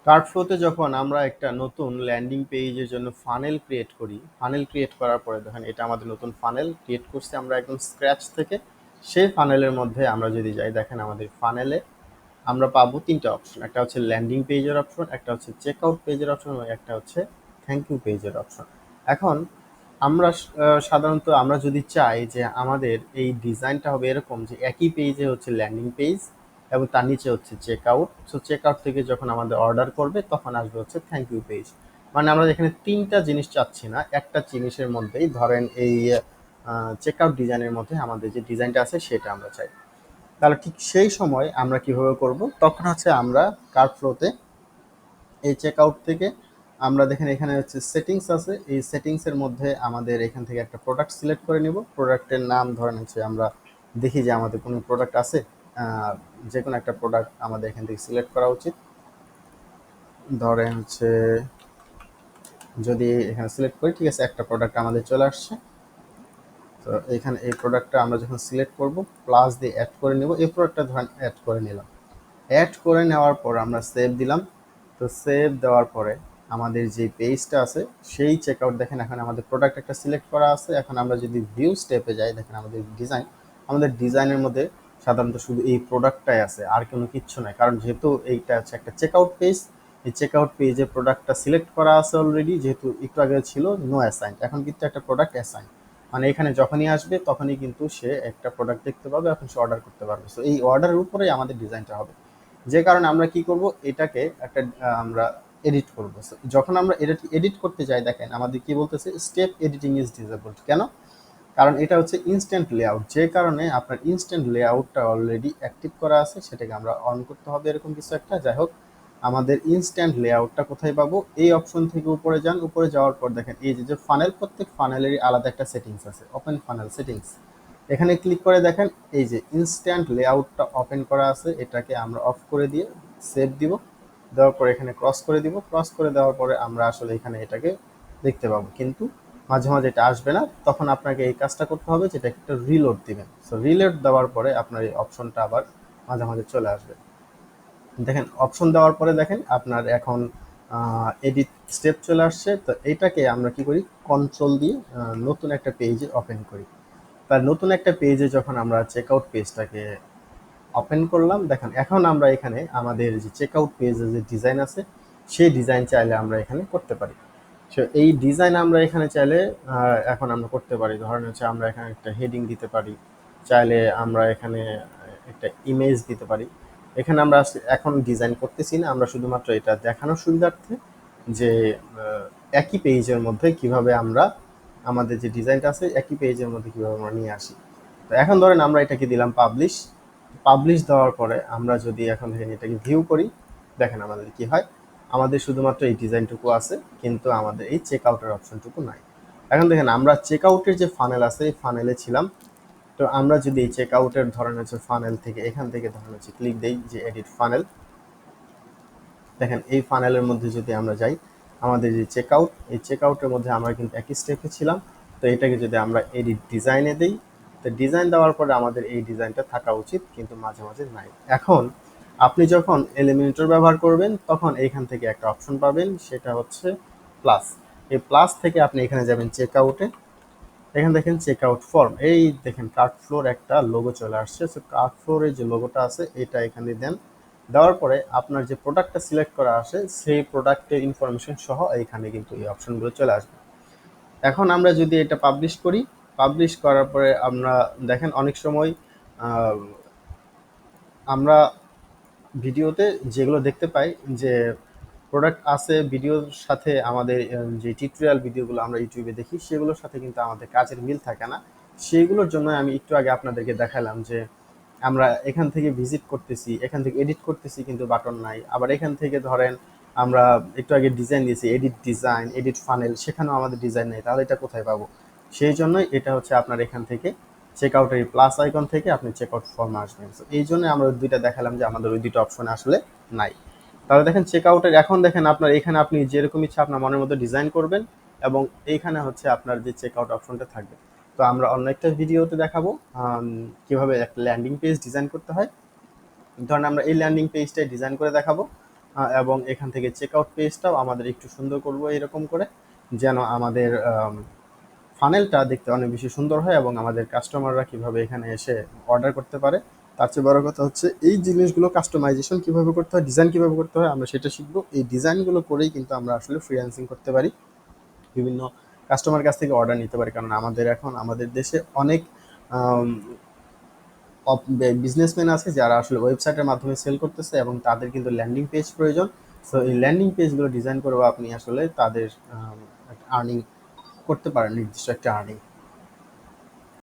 Card ফ্লোতে যখন আমরা একটা নতুন ল্যান্ডিং পেজের জন্য ফানেল ক্রিয়েট করি, ফানেল ক্রিয়েট করার পরে দেখেন এটা আমাদের নতুন ফানেল ক্রিয়েট করছি আমরা একদম স্ক্র্যাচ থেকে। সেই ফানেলের মধ্যে আমরা যদি যাই, দেখেন আমাদের ফানেলে আমরা পাবো তিনটা অপশন। একটা হচ্ছে ল্যান্ডিং পেজের অপশন, একটা হচ্ছে চেক আউট পেজের অপশন এবং একটা হচ্ছে থ্যাংক ইউ পেজের অপশন। এখন আমরা সাধারণত আমরা যদি চাই যে আমাদের এই ডিজাইনটা হবে এরকম যে একই পেজে হচ্ছে ল্যান্ডিং পেজ এবং তার নিচে হচ্ছে check out. So check out থেকে যখন আমাদের অর্ডার করবে তখন আসবে হচ্ছে থ্যাংক ইউ পেজ। মানে আমরা এখানে তিনটা জিনিস চাচ্ছি না, একটা জিনিসের মধ্যেই ধরেন এই চেক আউট ডিজাইনের মধ্যে আমাদের যে ডিজাইনটা আছে সেটা আমরা চাই। তাহলে ঠিক সেই সময় আমরা কিভাবে করব, তখন হচ্ছে আমরা কার্ড ফ্লোতে এই চেক আউট থেকে আমরা দেখেন এখানে হচ্ছে সেটিংস আছে, এই সেটিংসের মধ্যে আমাদের এখান থেকে একটা প্রোডাক্ট সিলেক্ট করে নিব। প্রোডাক্টের নাম ধরেন হচ্ছে আমরা দেখি যে আমাদের কোনো প্রোডাক্ট আছে, যে কোনো একটা প্রোডাক্ট আমাদের এখান থেকে সিলেক্ট করা উচিত। ধরেন হচ্ছে যদি এখানে সিলেক্ট করি, ঠিক আছে, একটা প্রোডাক্ট আমাদের চলে আসছে। তো এখানে এই প্রোডাক্টটা আমরা যখন সিলেক্ট করব প্লাস দিয়ে অ্যাড করে নেব, এই প্রোডাক্টটা ধরেন অ্যাড করে নিলাম। অ্যাড করে নেওয়ার পর আমরা সেভ দিলাম। তো সেভ দেওয়ার পরে আমাদের যে পেজটা আছে সেই চেকআউট দেখেন এখন আমাদের প্রোডাক্ট একটা সিলেক্ট করা আছে। এখন আমরা যদি ভিউ স্টেপে যাই, দেখেন আমাদের ডিজাইন, আমাদের ডিজাইনের মধ্যে সাধারণত শুধু এই প্রোডাক্টটাই আছে, আর কোনো কিচ্ছু নাই। কারণ যেহেতু এইটা হচ্ছে একটা চেকআউট পেজ, এই চেকআউট পেজে প্রোডাক্টটা সিলেক্ট করা আছে অলরেডি, যেহেতু একটু আগে ছিল নো অ্যাসাইন, এখন কিন্তু একটা প্রোডাক্ট অ্যাসাইন। মানে এখানে যখনই আসবে তখনই কিন্তু সে একটা প্রোডাক্ট দেখতে পাবে, এখন সে অর্ডার করতে পারবে। সো এই অর্ডারের উপরেই আমাদের ডিজাইনটা হবে। যে কারণে আমরা কি করব, এটাকে একটা আমরা এডিট করব। যখন আমরা এডিট করতে যাই, দেখেন আমাদের কি বলতেছে, স্টেপ এডিটিং ইজ ডিসেবলড। কেন? কারণ এটা হচ্ছে ইনস্ট্যান্ট লেআউট, যে কারণে আপনার ইনস্ট্যান্ট লেআউটটা অলরেডি অ্যাক্টিভ করা আছে, সেটাকে আমরা অন করতে হবে এরকম কিছু একটা। যাই হোক, আমাদের ইনস্ট্যান্ট লেআউটটা কোথায় পাবো, এই অপশন থেকে উপরে যান। উপরে যাওয়ার পর দেখেন এই যে ফানেল, প্রত্যেক ফানেলেরই আলাদা একটা সেটিংস আছে, ওপেন ফানেল সেটিংস। এখানে ক্লিক করে দেখেন এই যে ইনস্ট্যান্ট লেআউটটা ওপেন করা আছে, এটাকে আমরা অফ করে দিয়ে সেভ দিব। দেওয়ার পরে এখানে ক্রস করে দিব। ক্রস করে দেওয়ার পরে আমরা আসলে এখানে এটাকে দেখতে পাবো, কিন্তু মাঝে মাঝে এটা আসবে না। তখন আপনাকে এই কাজটা করতে হবে, যেটা একটা রিলোড দিবেন। সো রিলোড দেওয়ার পরে আপনার এই অপশনটা আবার মাঝে মাঝে চলে আসবে। দেখেন অপশন দেওয়ার পরে দেখেন আপনার এখন এডিট স্টেপ চলে আসছে। তো এইটাকে আমরা কি করি, কন্ট্রোল দিয়ে নতুন একটা পেজে ওপেন করি। তার নতুন একটা পেজে যখন আমরা চেকআউট পেজটাকে ওপেন করলাম, দেখেন এখন আমরা এখানে আমাদের যে চেকআউট পেজের যে ডিজাইন আছে সেই ডিজাইন চাইলে আমরা এখানে করতে পারি। সো এই ডিজাইন আমরা এখানে চাইলে এখন আমরা করতে পারি। ধরেন হচ্ছে আমরা এখানে একটা হেডিং দিতে পারি, চাইলে আমরা এখানে একটা ইমেজ দিতে পারি। এখানে আমরা এখন ডিজাইন করতেছি না, আমরা শুধুমাত্র এটা দেখানোর সুবিধার্থে যে একই পেজের মধ্যে কিভাবে আমরা আমাদের যে ডিজাইনটা আছে একই পেজের মধ্যে কিভাবে আমরা নিয়ে আসি। তো এখন ধরেন আমরা এটাকে দিলাম পাবলিশ। পাবলিশ দেওয়ার পরে আমরা যদি এখন থেকে এটাকে ভিউ করি, দেখেন আমাদের কি হয়, আমাদের শুধুমাত্র এই ডিজাইনটুকু আছে, কিন্তু আমাদের এই চেক আউটের অপশনটুকু নাই। এখন দেখেন আমরা চেক আউটের যে ফানেল আছে এই ফানেলে ছিলাম। তো আমরা যদি এই চেক আউটের ধরেন হচ্ছে ফানেল থেকে এখান থেকে ধরেন হচ্ছে ক্লিক দেই যে এডিট ফানেল, দেখেন এই ফানেলের মধ্যে যদি আমরা যাই, আমাদের যে চেক আউট, এই চেক আউটের মধ্যে আমরা কিন্তু একই স্টেপে ছিলাম। তো এটাকে যদি আমরা এডিট ডিজাইনে দিই, তো ডিজাইন দেওয়ার পরে আমাদের এই ডিজাইনটা থাকা উচিত, কিন্তু মাঝে মাঝে নাই। এখন আপনি যখন এলিমিনেটর ব্যবহার করবেন তখন এইখান থেকে একটা অপশন পাবেন, সেটা হচ্ছে প্লাস। এই প্লাস থেকে আপনি এখানে যাবেন চেক আউটে। এখানে দেখেন চেক আউট ফর্ম, এই দেখেন কার্ট ফ্লোর একটা লোগো চলে আসছে। সো কার্ট ফ্লোরের যে লোগোটা আছে এটা এখানে দেন। দেওয়ার পরে আপনার যে প্রোডাক্টটা সিলেক্ট করা আসে সেই প্রোডাক্টের ইনফরমেশন সহ এইখানে কিন্তু এই অপশনগুলো চলে আসবে। এখন আমরা যদি এটা পাবলিশ করি, পাবলিশ করার পরে আমরা দেখেন অনেক সময় আমরা ভিডিওতে যেগুলো দেখতে পাই যে প্রোডাক্ট আছে ভিডিওর সাথে আমাদের যে টিউটোরিয়াল ভিডিওগুলো আমরা ইউটিউবে দেখি সেগুলোর সাথে কিন্তু আমাদের কাজের মিল থাকে না। সেইগুলোর জন্য আমি একটু আগে আপনাদেরকে দেখালাম যে আমরা এখান থেকে ভিজিট করতেছি, এখান থেকে এডিট করতেছি, কিন্তু বাটন নাই। আবার এখান থেকে ধরেন আমরা একটু আগে ডিজাইন দিয়েছি, এডিট ডিজাইন, এডিট ফানেল, সেখানেও আমাদের ডিজাইন নেই। তাহলে এটা কোথায় পাবো? সেই জন্যই এটা হচ্ছে আপনার এখান থেকে চেক আউটের এই প্লাস আইকন থেকে আপনি চেক আউট ফর্মে আসবেন। তো এই জন্য আমরা ওই দুইটা দেখালাম যে আমাদের ওই দুইটা অপশন আসলে নাই। তাহলে দেখেন চেক আউটের এখন দেখেন আপনার এখানে আপনি যেরকম ইচ্ছা আপনার মনের মতো ডিজাইন করবেন, এবং এইখানে হচ্ছে আপনার যে চেক আউট অপশনটা থাকবে। তো আমরা অন্য একটা ভিডিওতে দেখাবো কিভাবে একটা ল্যান্ডিং পেজ ডিজাইন করতে হয়। ধরেন আমরা এই ল্যান্ডিং পেজটাই ডিজাইন করে দেখাবো। এবং এখান থেকে চেক আউট পেজটাও আমাদের একটু সুন্দর করব এরকম করে, যেন আমাদের ফানেলটা দেখতে অনেক বেশি সুন্দর হয় এবং আমাদের কাস্টমাররা কিভাবে এখানে এসে অর্ডার করতে পারে। তার চেয়ে বড় কথা হচ্ছে এই জিনিসগুলো কাস্টমাইজেশন কিভাবে করতে হয়, ডিজাইন কিভাবে করতে হয় আমরা সেটা শিখবো। এই ডিজাইনগুলো করেই কিন্তু আমরা আসলে ফ্রিল্যান্সিং করতে পারি, বিভিন্ন কাস্টমার কাছ থেকে অর্ডার নিতে পারি। কারণ আমাদের এখন আমাদের দেশে অনেক বিজনেসম্যান আছে যারা আসলে ওয়েবসাইটের মাধ্যমে সেল করতেছে এবং তাদের কিন্তু ল্যান্ডিং পেজ প্রয়োজন। সো এই ল্যান্ডিং পেজগুলো ডিজাইন করেও আপনি আসলে তাদের আর্নিং করতে পারেন, নির্দিষ্ট একটা আর্নিং।